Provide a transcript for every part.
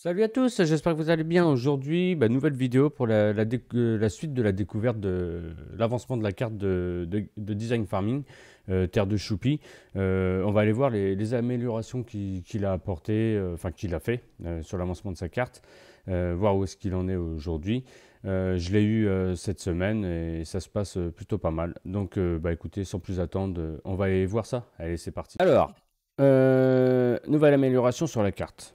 Salut à tous, j'espère que vous allez bien. Aujourd'hui, nouvelle vidéo pour la suite de la découverte de l'avancement de la carte de Design Farming, Terre de Choupi. On va aller voir les améliorations qu'il a apportées, enfin qu'il a fait sur l'avancement de sa carte, voir où est-ce qu'il en est aujourd'hui. Je l'ai eu cette semaine et ça se passe plutôt pas mal. Donc écoutez, sans plus attendre, on va aller voir ça. Allez, c'est parti. Alors, nouvelle amélioration sur la carte.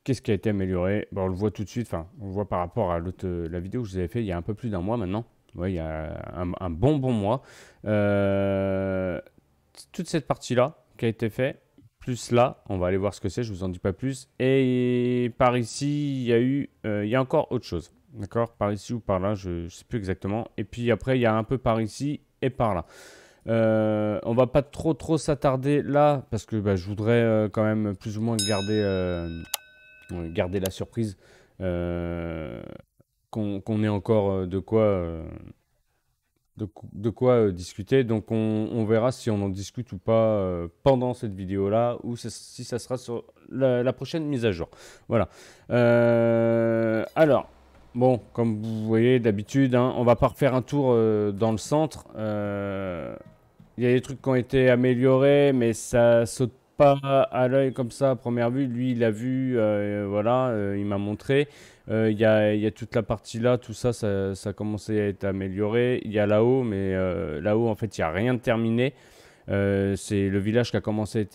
Qu'est-ce qui a été amélioré? On le voit tout de suite, enfin, on le voit par rapport à la vidéo que je vous avais fait il y a un peu plus d'un mois maintenant. Ouais, il y a un bon mois. Toute cette partie-là qui a été faite, plus là, on va aller voir ce que c'est, je vous en dis pas plus. Et par ici, il y a encore autre chose. D'accord? Par ici ou par là, je ne sais plus exactement. Et puis après, il y a un peu par ici et par là. On va pas trop s'attarder là, parce que je voudrais quand même plus ou moins garder la surprise, qu'on ait encore de quoi discuter. Donc on verra si on en discute ou pas pendant cette vidéo-là, ou si ça sera sur la prochaine mise à jour. Voilà. Alors, bon, comme vous voyez d'habitude, hein, on va pas refaire un tour dans le centre. Il y a des trucs qui ont été améliorés, mais ça saute pas à l'œil comme ça à première vue. Lui, il a vu, voilà, il m'a montré. Il y a toute la partie là, tout ça, ça a commencé à être amélioré. Il y a là-haut, mais là-haut, en fait, il n'y a rien de terminé. C'est le village qui a commencé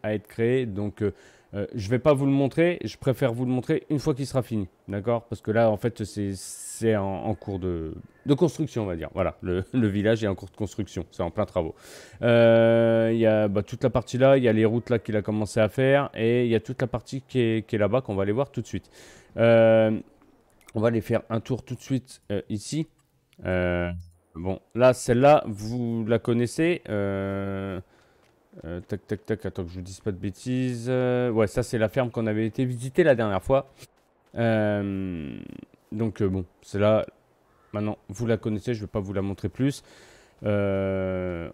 à être créé. Donc, je ne vais pas vous le montrer. Je préfère vous le montrer une fois qu'il sera fini. D'accord? Parce que là, en fait, c'est en cours de construction, on va dire. Voilà, le village est en cours de construction. C'est en plein travaux. Il y a toute la partie là. Il y a les routes là qu'il a commencé à faire. Et il y a toute la partie qui est là-bas qu'on va aller voir tout de suite. On va aller faire un tour tout de suite ici. Bon, là, celle-là, vous la connaissez. Tac, tac, tac, attends que je vous dise pas de bêtises. Ouais, ça, c'est la ferme qu'on avait été visiter la dernière fois. Bon, c'est là. Maintenant, vous la connaissez, je ne vais pas vous la montrer plus. Ça,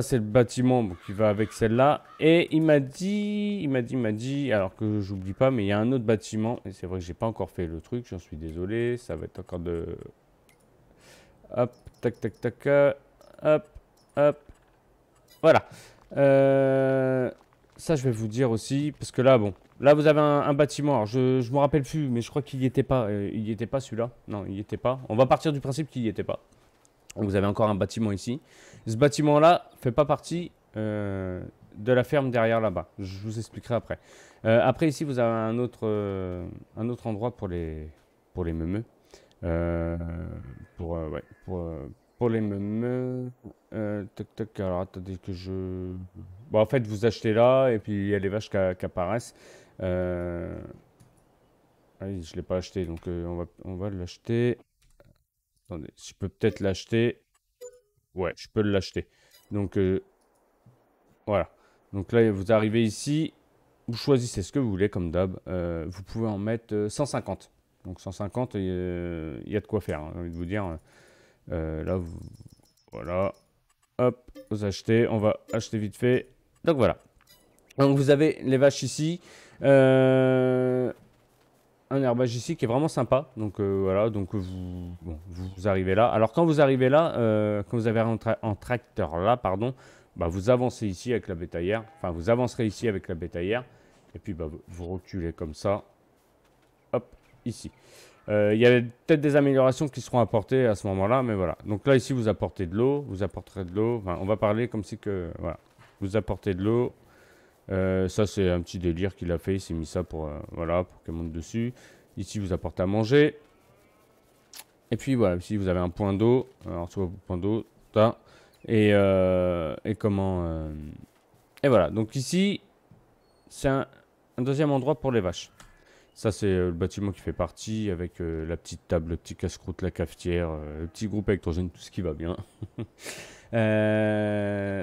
c'est le bâtiment qui va avec celle-là. Et il m'a dit, alors que j'oublie pas, mais il y a un autre bâtiment. Et c'est vrai que j'ai pas encore fait le truc, j'en suis désolé. Ça va être encore de. Hop, tac, tac, tac, hop, hop. Voilà. Ça, je vais vous dire aussi, parce que là, bon, là, vous avez un bâtiment. Alors, je ne me rappelle plus, mais je crois qu'il n'y était pas. Il n'y était pas celui-là. Non, il n'y était pas. On va partir du principe qu'il n'y était pas. Donc, vous avez encore un bâtiment ici. Ce bâtiment-là fait pas partie de la ferme derrière là-bas. Je vous expliquerai après. Après, ici, vous avez un autre endroit pour les meumeux. Euh, ouais, pour les meumeux. Tac, tac, alors attendez que je. Bon, en fait, vous achetez là, et puis il y a les vaches qui apparaissent. Ah oui, je ne l'ai pas acheté, donc on va l'acheter. Attendez, je peux peut-être l'acheter. Ouais, je peux l'acheter. Donc, voilà. Donc là, vous arrivez ici. Vous choisissez ce que vous voulez, comme d'hab. Vous pouvez en mettre 150. Donc 150, il y a de quoi faire, hein, j'ai envie de vous dire. Là, voilà. Hop, vous achetez. On va acheter vite fait. Donc voilà. Donc vous avez les vaches ici. Un herbage ici qui est vraiment sympa. Donc voilà, donc vous arrivez là. Alors quand vous arrivez là, quand vous avez un tracteur là, pardon, vous avancez ici avec la bétaillère. Enfin, vous avancerez ici avec la bétaillère. Et puis vous reculez comme ça. Hop, ici. Il y a peut-être des améliorations qui seront apportées à ce moment-là, mais voilà. Donc là, ici, vous apportez de l'eau, vous apporterez de l'eau. Enfin, on va parler comme si que, voilà. Vous apportez de l'eau. Ça, c'est un petit délire qu'il a fait. Il s'est mis ça voilà, pour qu'elle monte dessus. Ici, vous apportez à manger. Et puis, voilà, ici, vous avez un point d'eau. Alors, soit point d'eau, et comment... Et voilà. Donc ici, c'est un deuxième endroit pour les vaches. Ça, c'est le bâtiment qui fait partie avec la petite table, le petit casse-croûte, la cafetière, le petit groupe électrogène, tout ce qui va bien.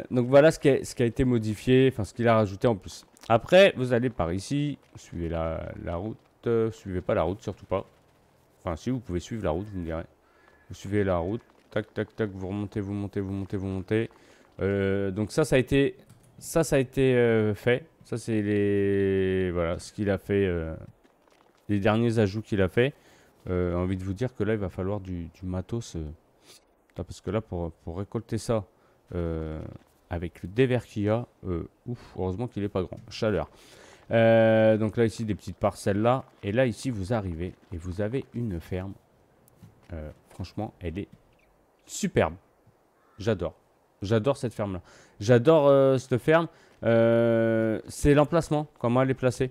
Donc voilà ce qui a été modifié, enfin ce qu'il a rajouté en plus. Après, vous allez par ici, suivez la route, suivez pas la route, surtout pas. Enfin si, vous pouvez suivre la route, vous me direz. Vous suivez la route, tac, tac, tac, vous remontez, vous montez, vous montez, vous montez. Donc ça a été fait. Ça, c'est les... Voilà, ce qu'il a fait. Les derniers ajouts qu'il a fait. Envie de vous dire que là, il va falloir du matos. Parce que là, pour récolter ça, avec le dévers qu'il y a, ouf, heureusement qu'il est pas grand. Chaleur. Donc là, ici, des petites parcelles là. Et là, ici, vous arrivez et vous avez une ferme. Franchement, elle est superbe. J'adore. J'adore cette ferme là. J'adore cette ferme. C'est l'emplacement, comment elle est placée.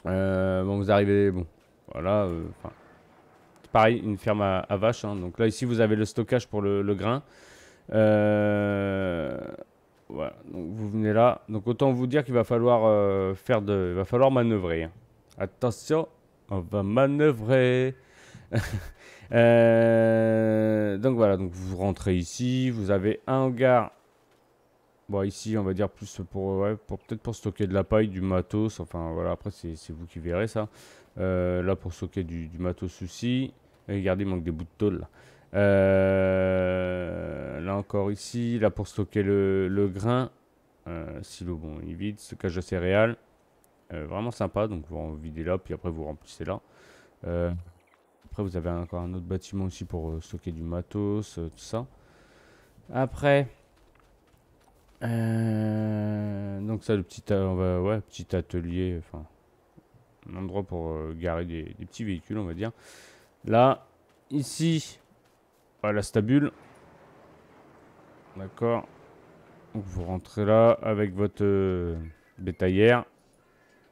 Bon, vous arrivez, bon, voilà. Pareil, une ferme à vaches. Hein. Donc là, ici, vous avez le stockage pour le grain. Voilà, donc vous venez là. Donc autant vous dire qu'il va falloir il va falloir manœuvrer. Hein. Attention, on va manœuvrer. Donc voilà, donc vous rentrez ici. Vous avez un hangar. Bon, ici, on va dire plus pour, ouais, peut-être pour stocker de la paille, du matos. Enfin, voilà, après, c'est vous qui verrez ça. Là, pour stocker du matos aussi. Et regardez, il manque des bouts de tôle, là. Là encore ici. Là, pour stocker le grain. Silo, bon, il vide. Stockage de céréales. Vraiment sympa. Donc, vous videz là, puis après, vous remplissez là. Après, vous avez encore un autre bâtiment aussi pour stocker du matos, tout ça. Après... donc ça, le petit, ouais, petit atelier, enfin, un endroit pour garer des petits véhicules, on va dire. Là, ici, la stabule. D'accord. Donc vous rentrez là avec votre bétaillère.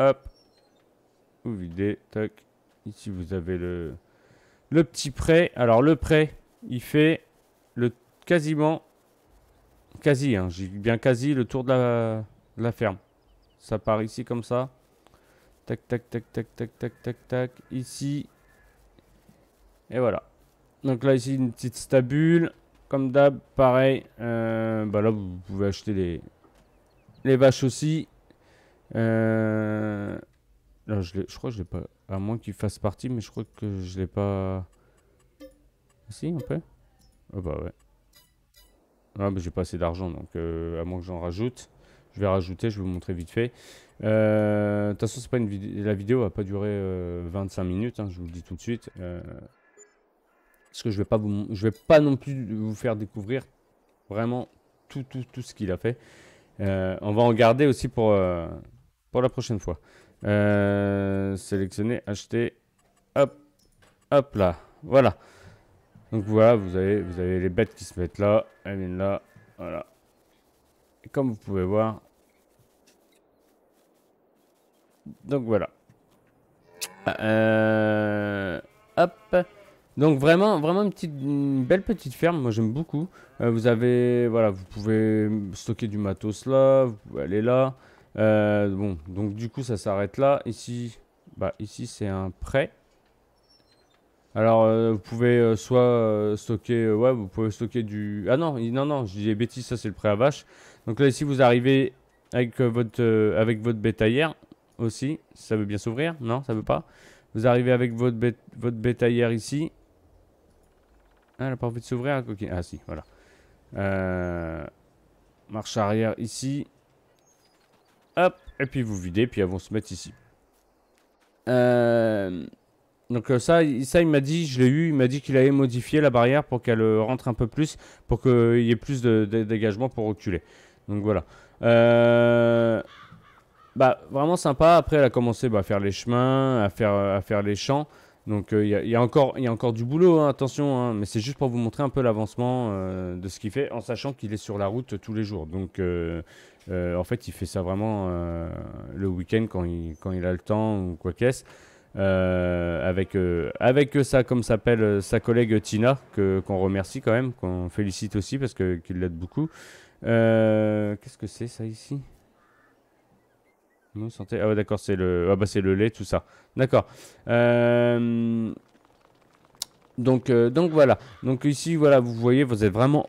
Hop. Vous videz. Tac. Ici, vous avez le petit pré. Alors, le pré, il fait le quasiment... Quasi, hein, j'ai bien quasi le tour de la ferme. Ça part ici comme ça. Tac, tac, tac, tac, tac, tac, tac, tac. Ici. Et voilà. Donc là, ici, une petite stabule. Comme d'hab, pareil. Bah là, vous pouvez acheter les vaches aussi. Là, je crois que je l'ai pas. À moins qu'il fasse partie, mais je crois que je l'ai pas. Si, un peu. Oh bah ouais. Ah, bah, j'ai pas assez d'argent, donc à moins que j'en rajoute. Je vais rajouter, je vais vous montrer vite fait. De toute façon, c'est pas la vidéo va pas durer 25 minutes, hein, je vous le dis tout de suite. Parce que je vais pas non plus vous faire découvrir vraiment tout ce qu'il a fait. On va en garder aussi pour la prochaine fois. Sélectionner, acheter, hop, hop là, voilà. Donc voilà, vous avez les bêtes qui se mettent là, elles viennent là, voilà. Et comme vous pouvez voir, donc voilà. Hop. Donc vraiment une belle petite ferme, moi j'aime beaucoup. Vous avez, voilà, vous pouvez stocker du matos là, vous pouvez aller là. Bon, donc du coup ça s'arrête là. Ici, bah ici c'est un prêt. Alors, vous pouvez soit stocker, ouais, vous pouvez stocker du... Ah non, non, je dis des bêtises, ça c'est le prêt à vache. Donc là, ici, vous arrivez avec avec votre bétaillère aussi. Ça veut bien s'ouvrir? Non, ça veut pas. Vous arrivez avec votre bétaillère ici. Ah, elle n'a pas envie de s'ouvrir, ok. Ah si, voilà. Marche arrière ici. Hop, et puis vous videz, puis elles vont se mettre ici. Donc ça, il m'a dit, je l'ai eu, il m'a dit qu'il allait modifier la barrière pour qu'elle rentre un peu plus, pour qu'il y ait plus de dégagement pour reculer. Donc voilà. Bah vraiment sympa. Après, elle a commencé à faire les chemins, à faire les champs. Donc il y a encore du boulot, hein, attention, hein, mais c'est juste pour vous montrer un peu l'avancement de ce qu'il fait, en sachant qu'il est sur la route tous les jours. Donc en fait, il fait ça vraiment le week-end quand il a le temps ou quoi qu'est-ce. Avec ça, comme s'appelle sa collègue Tina, qu'on remercie quand même, qu'on félicite aussi parce qu'il l'aide beaucoup. Qu'est-ce que c'est ça ici? Non, santé. Ah ouais, d'accord, c'est le lait, tout ça. D'accord. Donc voilà. Donc ici, voilà, vous voyez, vous êtes vraiment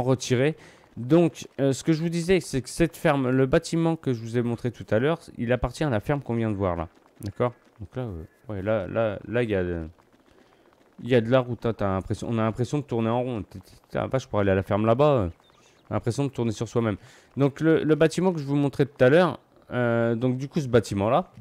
retiré. Donc, ce que je vous disais, c'est que cette ferme, le bâtiment que je vous ai montré tout à l'heure, il appartient à la ferme qu'on vient de voir là. D'accord? Donc là, ouais, là, il y a de la route. Hein, on a l'impression de tourner en rond. Vache, je pourrais aller à la ferme là-bas. L'impression de tourner sur soi-même. Donc le bâtiment que je vous montrais tout à l'heure, donc du coup ce bâtiment-là,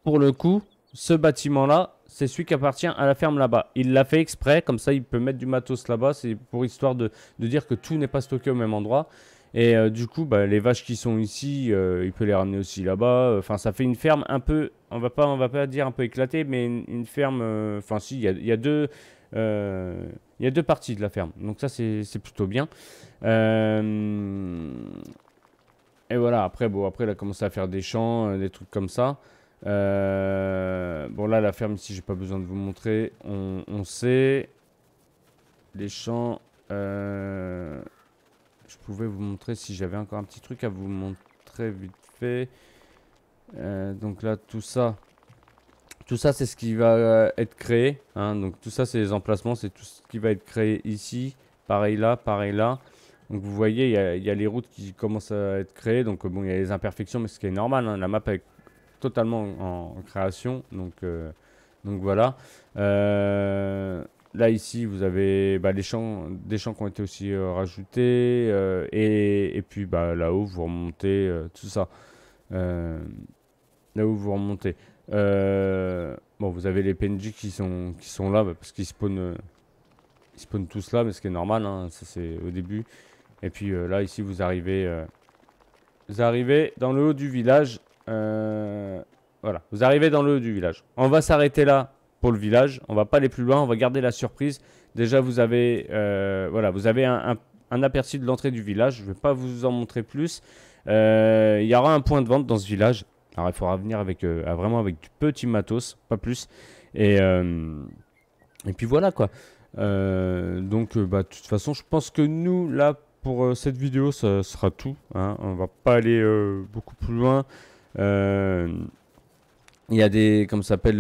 pour le coup, ce bâtiment-là, c'est celui qui appartient à la ferme là-bas. Il l'a fait exprès, comme ça il peut mettre du matos là-bas, c'est pour histoire de dire que tout n'est pas stocké au même endroit. Et du coup, bah, les vaches qui sont ici, il peut les ramener aussi là-bas. Enfin, ça fait une ferme un peu, on va pas dire un peu éclatée, mais une ferme. Enfin, si, il y a deux, il y a deux parties de la ferme. Donc ça, c'est plutôt bien. Euh, et voilà. Après, bon, après, il a commencé à faire des champs, des trucs comme ça. Bon, là, la ferme ici, j'ai pas besoin de vous montrer. On sait les champs. Je pouvais vous montrer si j'avais encore un petit truc à vous montrer vite fait. Donc là, tout ça c'est ce qui va être créé. Hein. Donc tout ça, c'est les emplacements, c'est tout ce qui va être créé ici. Pareil là, pareil là. Donc vous voyez, il y a les routes qui commencent à être créées. Donc bon, il y a les imperfections, mais ce qui est normal. Hein. La map est totalement en création. Donc voilà. Là ici, vous avez bah, les champs, des champs qui ont été aussi rajoutés. Et puis bah, là-haut, vous remontez tout ça. Euh, Là où vous remontez. Bon, vous avez les PNJ qui sont là bah, parce ils spawnent tous là, mais ce qui est normal, hein, ça c'est au début. Et puis là, ici, vous arrivez dans le haut du village. Voilà, vous arrivez dans le haut du village. On va s'arrêter là pour le village. On va pas aller plus loin, on va garder la surprise. Déjà, vous avez, voilà, vous avez un aperçu de l'entrée du village. Je ne vais pas vous en montrer plus. Il y aura un point de vente dans ce village. Alors, il faudra venir avec, vraiment avec du petit matos, pas plus. Et, euh, et puis voilà quoi. Donc, bah, de toute façon, je pense que nous, là, pour cette vidéo, ça sera tout. Hein. On va pas aller beaucoup plus loin. Euh, Il y a des, comme ça s'appelle,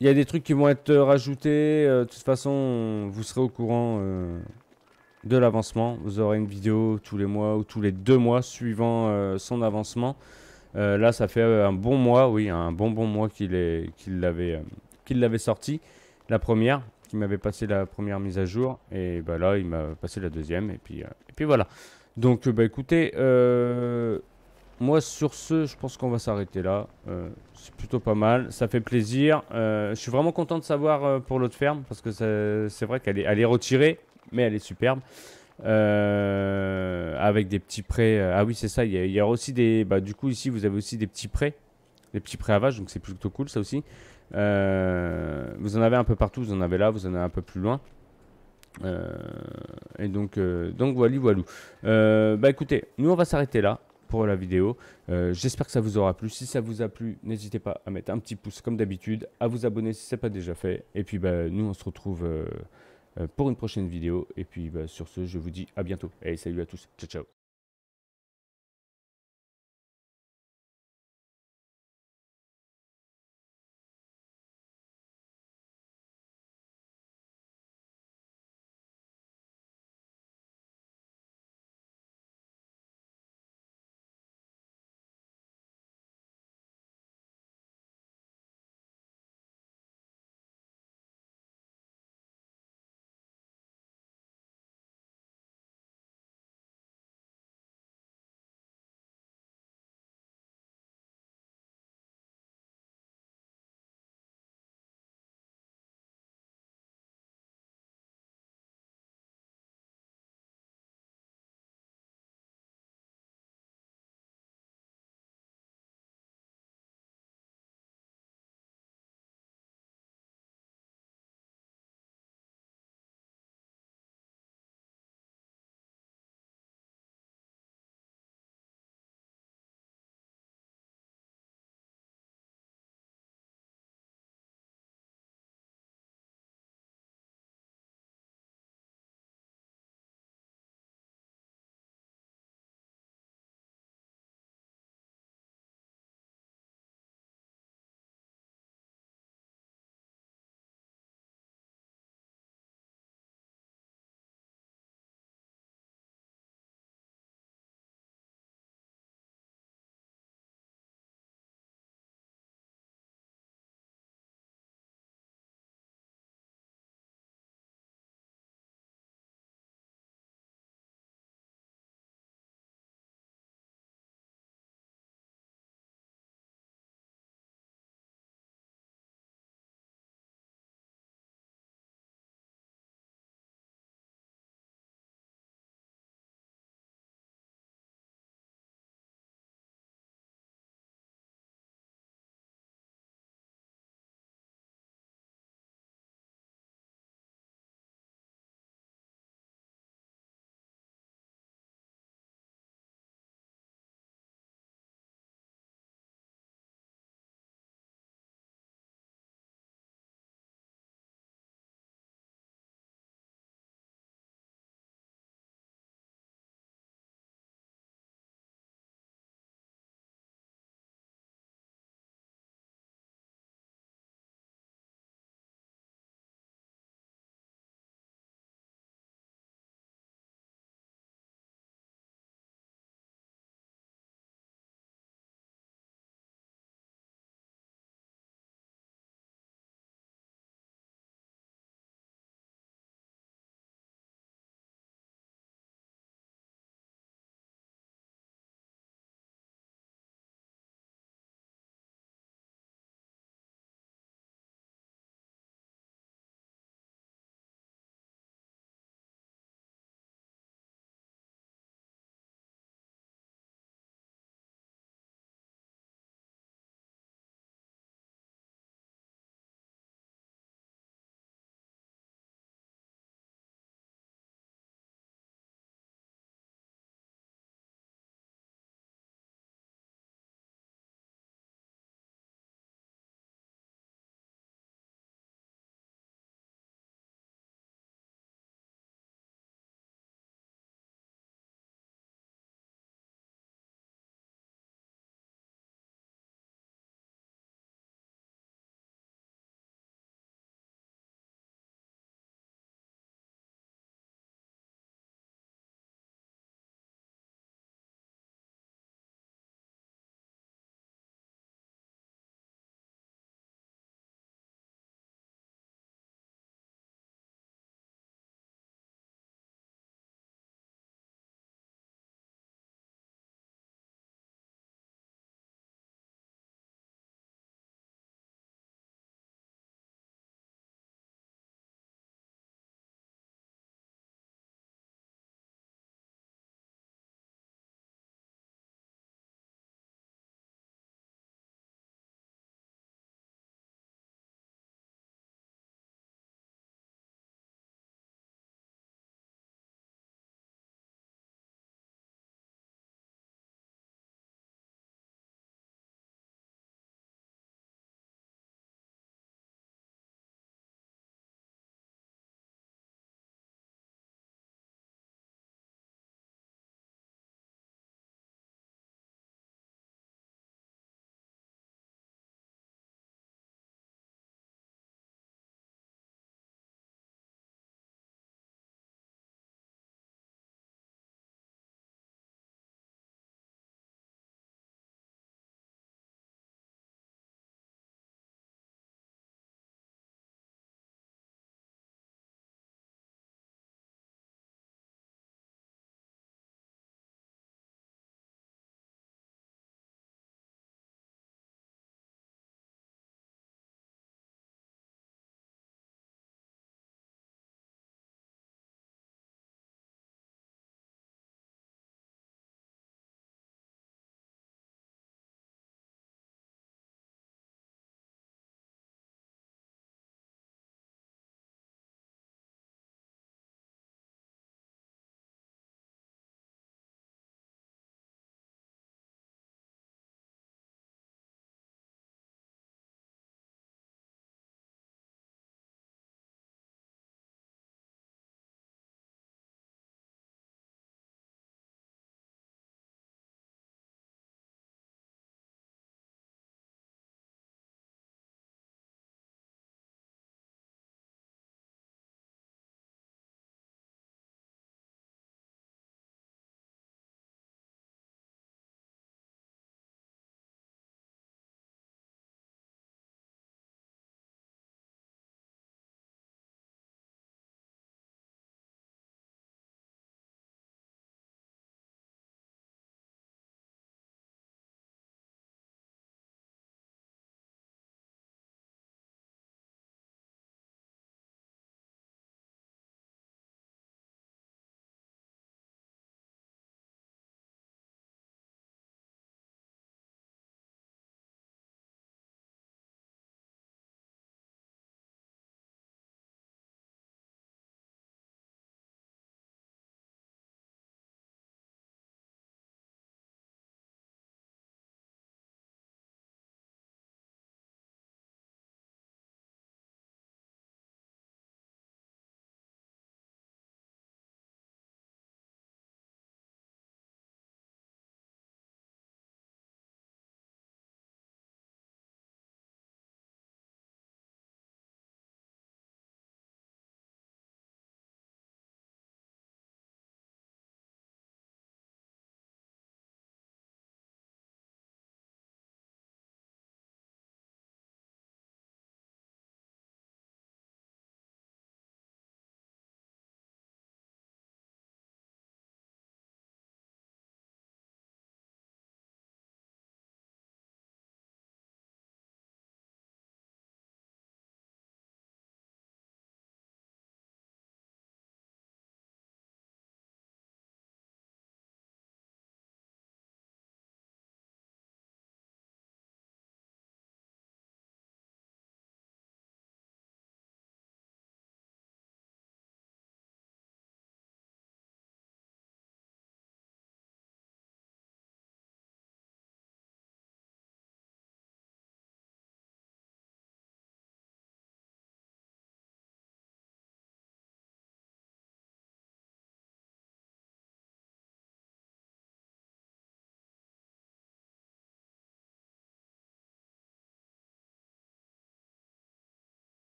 il y a des trucs qui vont être rajoutés. De toute façon, vous serez au courant de l'avancement. Vous aurez une vidéo tous les mois ou tous les 2 mois suivant son avancement. Là, ça fait un bon mois, oui, un bon mois qu'il l'avait sorti. La première, qui m'avait passé la première mise à jour. Et bah là, il m'a passé la deuxième. Et puis voilà. Donc, bah écoutez, moi sur ce, je pense qu'on va s'arrêter là. C'est plutôt pas mal. Ça fait plaisir. Je suis vraiment content de savoir pour l'autre ferme. Parce que c'est vrai elle est retirée, mais elle est superbe. Avec des petits prés. Ah oui, c'est ça. Il y a aussi des. Bah, du coup, ici, vous avez aussi des petits prés. Des petits prés à vaches. Donc, c'est plutôt cool, ça aussi. Vous en avez un peu partout. Vous en avez là. Vous en avez un peu plus loin. Et donc voilà, voilou. Bah écoutez, nous on va s'arrêter là pour la vidéo. J'espère que ça vous aura plu. Si ça vous a plu, n'hésitez pas à mettre un petit pouce comme d'habitude, à vous abonner si ce n'est pas déjà fait. Et puis bah, nous on se retrouve pour une prochaine vidéo. Et puis bah, sur ce, je vous dis à bientôt. Et salut à tous. Ciao ciao.